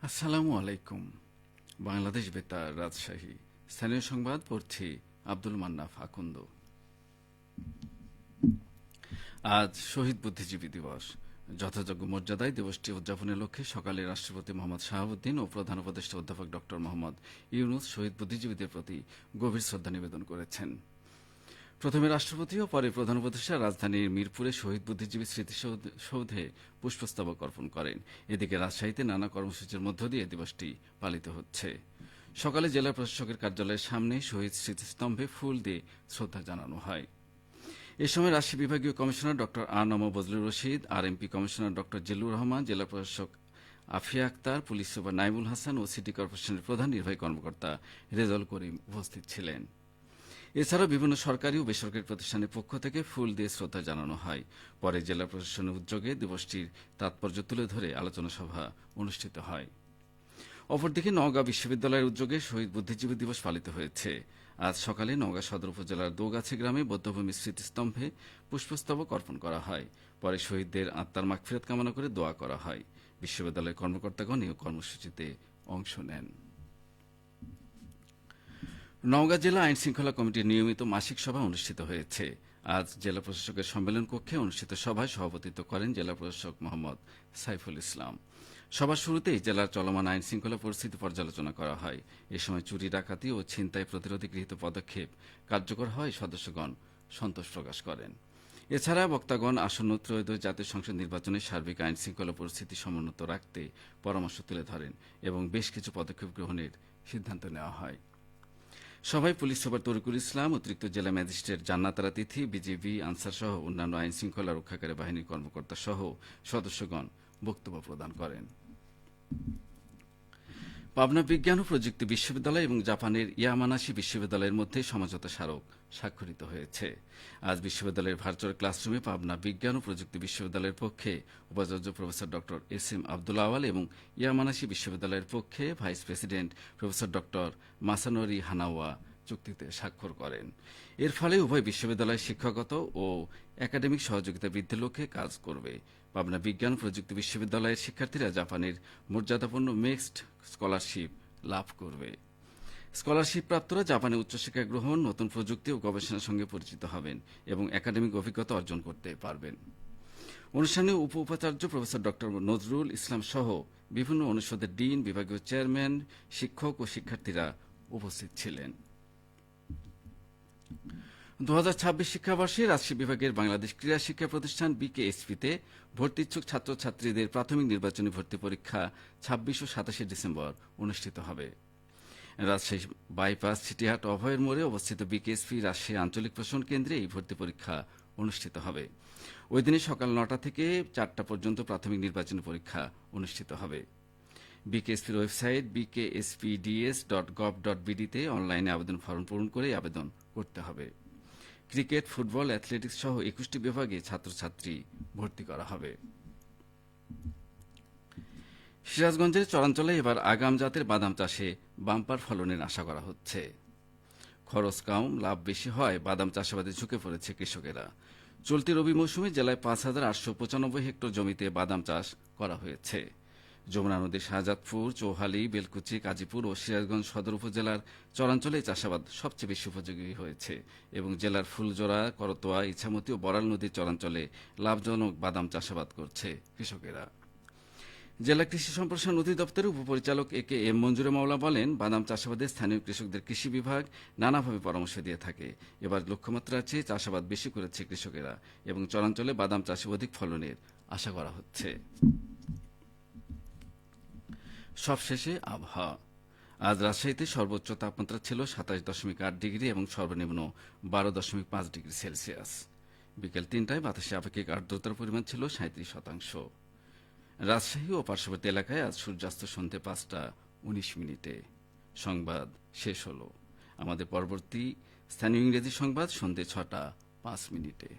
আসসালামু আলাইকুম। বাংলাদেশ বেতার, রাজশাহী। স্থানীয় সংবাদ পড়ছি আব্দুল মান্নাফ আকন্দ। আজ শহীদ বুদ্ধিজীবী দিবস। যথাযোগ্য মর্যাদায় দিবসটি উদযাপনের লক্ষ্যে সকালে রাষ্ট্রপতি মোহাম্মদ শাহাবুদ্দিন ও প্রধান উপদেষ্টা অধ্যাপক ড মোহাম্মদ ইউনুস শহীদ বুদ্ধিজীবীদের প্রতি গভীর শ্রদ্ধা নিবেদন করেছেন। প্রথমে রাষ্ট্রপতি ও পরে প্রধান উপদেষ্টা রাজধানীর মিরপুরে শহীদ বুদ্ধিজীবী স্মৃতিসৌধে পুষ্পস্তবক অর্পণ করেন। এদিকে রাজশাহীতে নানা কর্মসূচির মধ্য দিয়ে দিবসটি পালিত হচ্ছে। সকালে জেলা প্রশাসকের কার্যালয়ের সামনে শহীদ স্মৃতিস্তম্ভে ফুল দিয়ে শ্রদ্ধা জানানো হয়। এ সময় রাজশাহী বিভাগীয় কমিশনার ড আ.ন.ম বজলুর রশিদ, আরএমপি কমিশনার ড জিল্লুর রহমান, জেলা প্রশাসক আফিয়া আক্তার, পুলিশ সুপার নাইমুল হাসান ও সিটি কর্পোরেশনের প্রধান নির্বাহী কর্মকর্তা রেজাউল করিম উপস্থিত ছিলেন। এছাড়াও বিভিন্ন সরকারি ও বেসরকারি প্রতিষ্ঠানের পক্ষ থেকে ফুল দিয়ে শ্রদ্ধা জানানো হয়। পরে জেলা প্রশাসনের উদ্যোগে দিবসটির তাৎপর্য তুলে ধরে আলোচনা সভা অনুষ্ঠিত হয়। অপরদিকে নওগাঁ বিশ্ববিদ্যালয়ের উদ্যোগে শহীদ বুদ্ধিজীবী দিবস পালিত হয়েছে। আজ সকালে নওগাঁ সদর উপজেলার দোগাছি গ্রামে বৌদ্ধভূমি স্মৃতিস্তম্ভে পুষ্পস্তবক অর্পণ করা হয়। পরে শহীদদের আত্মার মাগফিরাত কামনা করে দোয়া করা হয়। বিশ্ববিদ্যালয়ের কর্মকর্তাগণ এই কর্মসূচিতে অংশ নেন। নওগাঁ জেলা আইন শৃঙ্খলা কমিটির নিয়মিত মাসিক সভা অনুষ্ঠিত হয়েছে। আজ জেলা প্রশাসকের সম্মেলন কক্ষে অনুষ্ঠিত সভায় সভাপতিত্ব করেন জেলা প্রশাসক মোহাম্মদ সাইফুল ইসলাম। সভার শুরুতেই জেলার চলমান আইন শৃঙ্খলা পরিস্থিতি পর্যালোচনা করা হয়। এ সময় চুরি, ডাকাতি ও ছিনতাই প্রতিরোধে গৃহীত পদক্ষেপ কার্যকর হয় সদস্যগণ সন্তোষ প্রকাশ করেন। এছাড়া বক্তাগণ আসন্ন ত্রয়োদশ জাতীয় সংসদ নির্বাচনে সার্বিক আইন শৃঙ্খলা পরিস্থিতি সমুন্নত রাখতে পরামর্শ তুলে ধরেন এবং বেশ কিছু পদক্ষেপ গ্রহণের সিদ্ধান্ত নেওয়া হয়। সভায় পুলিশ সুপার তরিকুল ইসলাম, অতিরিক্ত জেলা ম্যাজিস্ট্রেট জান্নাতারা তিথি, বিজিবি, আনসার সহ অন্যান্য আইন শৃঙ্খলা রক্ষাকারী বাহিনীর কর্মকর্তা সহ সদস্যগণ বক্তব্য প্রদান করেন। পাবনা বিজ্ঞান ও প্রযুক্তি বিশ্ববিদ্যালয় এবং জাপানের ইয়ামানাশি বিশ্ববিদ্যালয়ের মধ্যে সমঝোতা স্মারক স্বাক্ষরিত হয়েছে। আজ বিশ্ববিদ্যালয়ের ভার্চুয়াল ক্লাসরুমে পাবনা বিজ্ঞান ও প্রযুক্তি বিশ্ববিদ্যালয়ের পক্ষে উপাচার্য প্রফেসর ড এস.এম. আব্দুল আওয়াল এবং ইয়ামানাশি বিশ্ববিদ্যালয়ের পক্ষে ভাইস প্রেসিডেন্ট প্রফেসর ড মাসানোরি হানাওয়া চুক্তিতে স্বাক্ষর করেন। এর ফলে উভয় বিশ্ববিদ্যালয় শিক্ষাগত ও একাডেমিক সহযোগিতা বৃদ্ধির লক্ষ্যে কাজ করবে। পাবনা বিজ্ঞান ও প্রযুক্তি বিশ্ববিদ্যালয়ের শিক্ষার্থীরা জাপানের মর্যাদাপূর্ণ মিক্সড স্কলারশিপ লাভ করবে। স্কলারশিপ প্রাপ্তরা জাপানে উচ্চশিক্ষা গ্রহণ, নতুন প্রযুক্তি ও গবেষণার সঙ্গে পরিচিত হবেন এবং একাডেমিক অভিজ্ঞতা অর্জন করতে পারবেন। অনুষ্ঠানে উপ উপাচার্য প্রফেসর ড নজরুল ইসলাম সহ বিভিন্ন অনুষদের ডিন, বিভাগীয় চেয়ারম্যান, শিক্ষক ও শিক্ষার্থীরা উপস্থিত ছিলেন। 2026 শিক্ষাবর্ষে রাজশাহী বিভাগের বাংলাদেশ ক্রীড়া শিক্ষা প্রতিষ্ঠান বিকেএসপিতে ভর্তি ইচ্ছুক ছাত্রছাত্রীদের প্রাথমিক নির্বাচনী ভর্তি পরীক্ষা 26 ও 27 ডিসেম্বর অনুষ্ঠিত হবে। রাজশাহী বাইপাস সিটিহাট অভয়ের মোড়ে অবস্থিত বিকেএসপি রাজশাহী আঞ্চলিক প্রশাসন কেন্দ্রে এই ভর্তি পরীক্ষা অনুষ্ঠিত হবে। ওই দিনে সকাল 9টা থেকে 4টা পর্যন্ত প্রাথমিক নির্বাচনী পরীক্ষা অনুষ্ঠিত হবে। বিকেএসপির ওয়েবসাইট bkspds.gov.bd তে অনলাইনে আবেদন ফর্ম পূরণ করে আবেদন করতে হবে। ক্রিকেট, ফুটবল, অ্যাথলেটিক্স সহ 21টি বিভাগে ছাত্রছাত্রী ভর্তি করা হবে। সিরাজগঞ্জের চরাঞ্চলে এবার আগাম জাতের বাদাম চাষে বাম্পার ফলনের আশা করা হচ্ছে। খরচ কম, লাভ বেশি হয় বাদাম চাষাবাদে ঝুঁকে পড়েছে কৃষকেরা। চলতি রবি মৌসুমে জেলায় 5,895 হেক্টর জমিতে বাদাম চাষ করা হয়েছে। যমুনা নদীর শাহজাদপুর, চৌহালি, বেলকুচি, কাজীপুর ও সিরাজগঞ্জ সদর উপজেলার চরাঞ্চলে চাষাবাদ সবচেয়ে বেশি উপযোগী হয়েছে এবং জেলার ফুলজোড়া, করতোয়া, ইছামতি ও বড়াল নদীর চরাঞ্চলে লাভজনক বাদাম চাষাবাদ করছে কৃষকেরা। জেলা কৃষি সম্প্রসারণ অধিদপ্তরের উপপরিচালক এ.কে.এম. মঞ্জুরে মাওলা বলেন, বাদাম চাষাবাদে স্থানীয় কৃষকদের কৃষি বিভাগ নানাভাবে পরামর্শ দিয়ে থাকে। এবার লক্ষ্যমাত্রার চেয়ে চাষাবাদ বেশি করেছে কৃষকেরা এবং চরাঞ্চলে বাদাম চাষে অধিক ফলনের আশা করা হচ্ছে। সবশেষে আবহাওয়া। আজ রাজশাহীতে সর্বোচ্চ তাপমাত্রা ছিল 27.8 ডিগ্রি এবং সর্বনিম্ন 12.5 ডিগ্রি সেলসিয়াস। বিকেল 3টায় বাতাসে আপেক্ষিক আর্দ্রতার পরিমাণ ছিল 37%। রাজশাহী ও পার্শ্ববর্তী এলাকায় আজ সূর্যাস্ত সন্ধ্যে 5টা 19 মিনিটে। সংবাদ শেষ হল। আমাদের পরবর্তী স্থানীয় ইংরেজি সংবাদ সন্ধ্যে 6টা 5 মিনিটে।